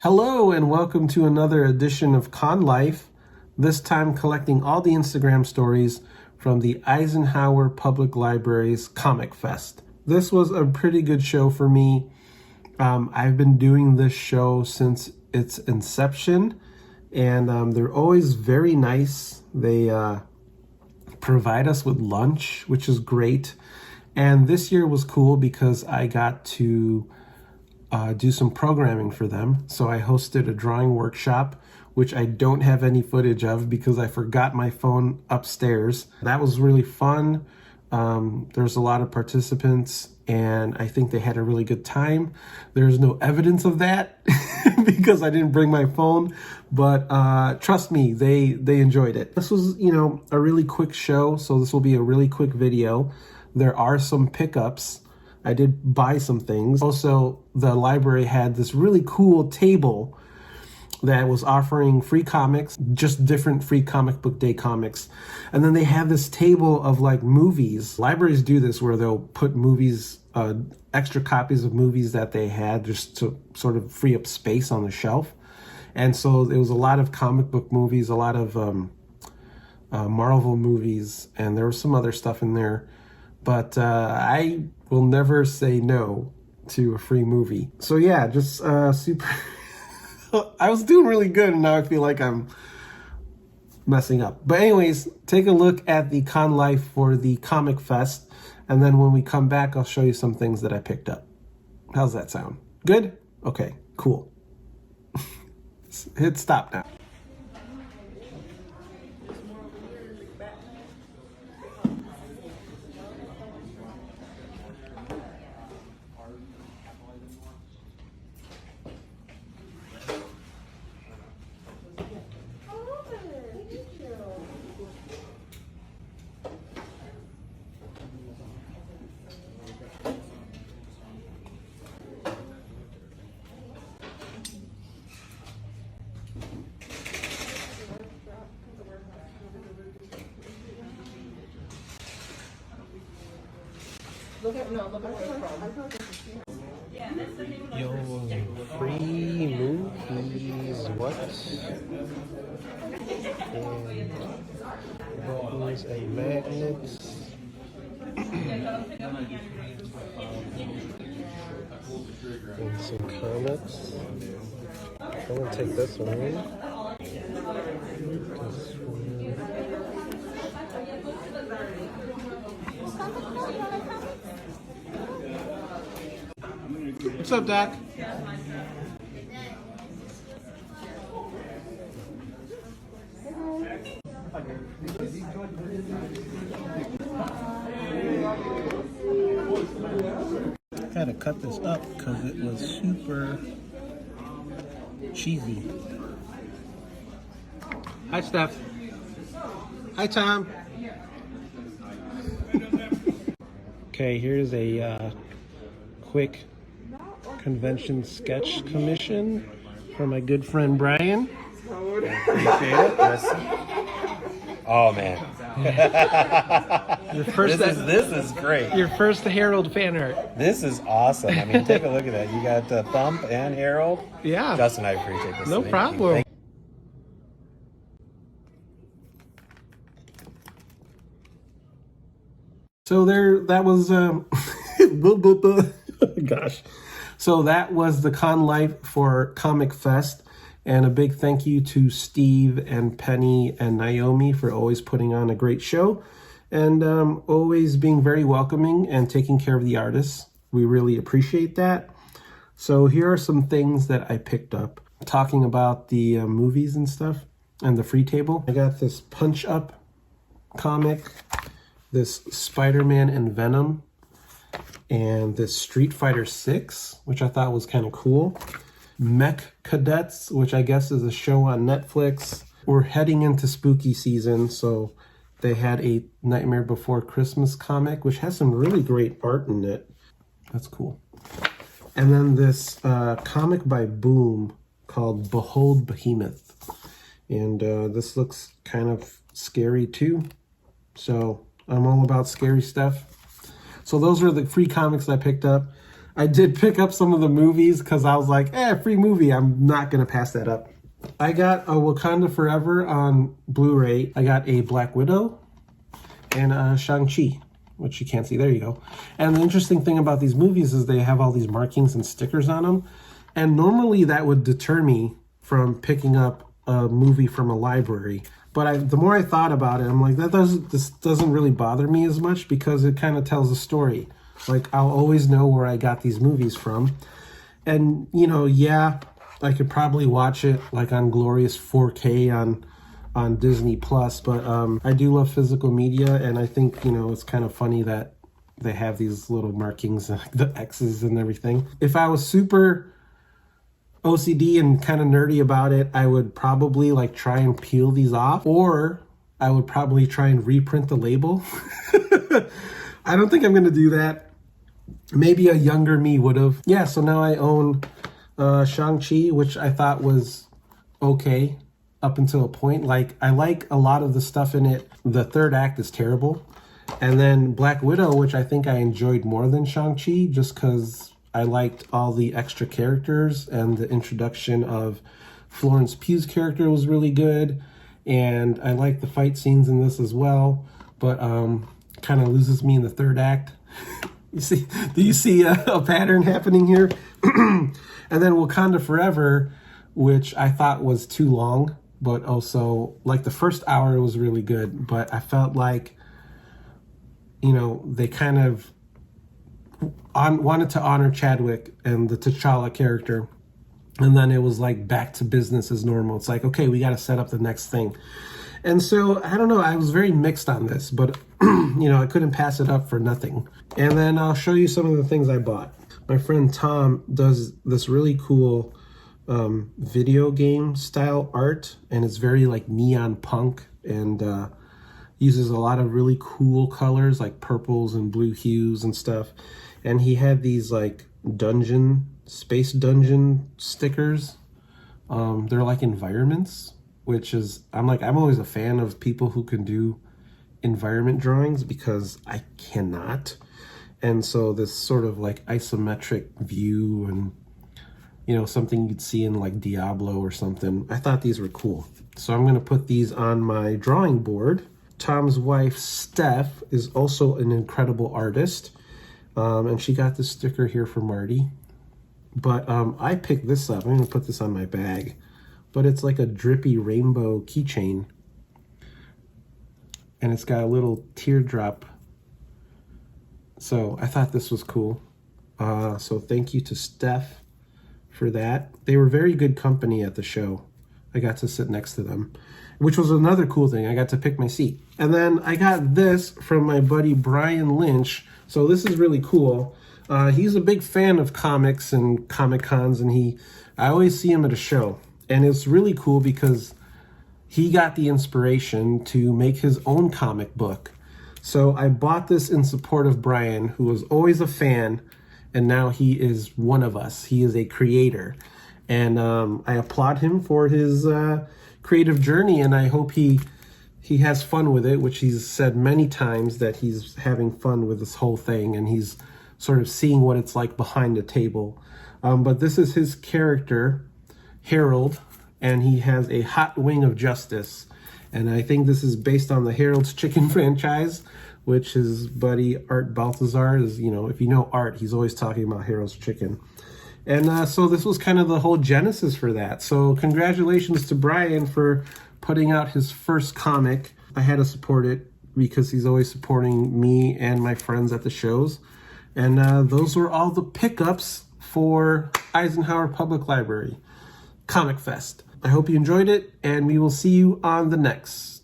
Hello and welcome to another edition of Con Life, this time collecting all the Instagram stories from the Eisenhower Public Library's ComicFest. This was a pretty good show for me. I've been doing this show since its inception, and they're always very nice. They provide us with lunch, which is great. And this year was cool because I got to do some programming for them. So I hosted a drawing workshop, which I don't have any footage of because I forgot my phone upstairs. That was really fun. There's a lot of participants and I think they had a really good time. There's no evidence of that because I didn't bring my phone, but trust me, they enjoyed it. This was, a really quick show, so this will be a really quick video. There are some pickups. I did buy some things. Also, the library had this really cool table that was offering free comics, just different free comic book day comics. And then they have this table of like movies. Libraries do this where they'll put movies, extra copies of movies that they had just to sort of free up space on the shelf. And so it was a lot of comic book movies, a lot of Marvel movies, and there was some other stuff in there. But I will never say no to a free movie. So yeah, just super... I was doing really good and now I feel like I'm messing up. But anyways, take a look at the Con Life for the ComicFest. And then when we come back, I'll show you some things that I picked up. How's that sound? Good? Okay, cool. Hit stop now. Look at Yo, free movies, what? And buttons and magnets. And some comics. I'm gonna take this one. What's up, Doc? I had to cut this up because it was super cheesy. Hi, Steph. Hi, Tom. Okay, here's a quick convention sketch commission from my good friend Brian. Appreciate it. Oh man, this is great. Your first Harold fan art. This is awesome. I mean, take a look at that. You got Thump and Harold. Yeah. Justin, I appreciate this. No problem. So that was gosh. So that was the Con Life for ComicFest, and a big thank you to Steve and Penny and Naomi for always putting on a great show and always being very welcoming and taking care of the artists. We really appreciate that. So here are some things that I picked up. Talking about the movies and stuff and the free table. I got this Punch Up comic, this Spider-Man and Venom, and this Street Fighter 6, which I thought was kind of cool. Mech Cadets, which I guess is a show on Netflix. We're heading into spooky season, so they had a Nightmare Before Christmas comic, which has some really great art in it. That's cool. And then this comic by Boom called Behold Behemoth. And this looks kind of scary too. So I'm all about scary stuff. So those are the free comics I picked up. I did pick up some of the movies because I was like, free movie. I'm not going to pass that up. I got a Wakanda Forever on Blu-ray. I got a Black Widow and Shang-Chi, which you can't see. There you go. And the interesting thing about these movies is they have all these markings and stickers on them. And normally that would deter me from picking up a movie from a library. But the more I thought about it, I'm like, this doesn't really bother me as much because it kind of tells a story. Like, I'll always know where I got these movies from. And, you know, yeah, I could probably watch it like on glorious 4K on Disney Plus, but I do love physical media, and I think, you know, it's kind of funny that they have these little markings, the X's and everything. If I was super OCD and kind of nerdy about it, I would probably like try and peel these off, or I would probably try and reprint the label. I don't think I'm going to do that. Maybe a younger me would have. Yeah, so now I own Shang-Chi, which I thought was okay up until a point. Like, I like a lot of the stuff in it. The third act is terrible. And then Black Widow, which I think I enjoyed more than Shang-Chi, just because I liked all the extra characters, and the introduction of Florence Pugh's character was really good. And I like the fight scenes in this as well, but kind of loses me in the third act. You see, do you see a pattern happening here? And then Wakanda Forever, which I thought was too long, but also, like, the first hour was really good, but I felt like, you know, they kind of wanted to honor Chadwick and the T'Challa character, and then it was like back to business as normal. It's like, okay, we got to set up the next thing. And so, I don't know, I was very mixed on this, but, you know, I couldn't pass it up for nothing. And then I'll show you some of the things I bought. My friend Tom does this really cool video game style art, and it's very like neon punk, and uses a lot of really cool colors like purples and blue hues and stuff. And he had these like space dungeon stickers. They're like environments, which is, I'm always a fan of people who can do environment drawings because I cannot. And so this sort of like isometric view, and, you know, something you'd see in like Diablo or something. I thought these were cool. So I'm going to put these on my drawing board. Tom's wife, Steph, is also an incredible artist. And she got this sticker here for Marty. But I picked this up. I'm going to put this on my bag. But it's like a drippy rainbow keychain. And it's got a little teardrop. So I thought this was cool. So thank you to Steph for that. They were very good company at the show. I got to sit next to them, which was another cool thing. I got to pick my seat. And then I got this from my buddy Brian Lynch. So this is really cool. He's a big fan of comics and Comic Cons, and I always see him at a show. And it's really cool because he got the inspiration to make his own comic book. So I bought this in support of Brian, who was always a fan, and now he is one of us. He is a creator. And I applaud him for his creative journey, and I hope he has fun with it, which he's said many times that he's having fun with this whole thing, and he's sort of seeing what it's like behind the table. But this is his character, Harold, and he has a hot wing of justice. And I think this is based on the Harold's Chicken franchise, which his buddy Art Baltazar is, you know, if you know Art, he's always talking about Harold's Chicken. And so this was kind of the whole genesis for that. So congratulations to Brian for putting out his first comic. I had to support it because he's always supporting me and my friends at the shows. And those were all the pickups for Eisenhower Public Library ComicFest. I hope you enjoyed it, and we will see you on the next.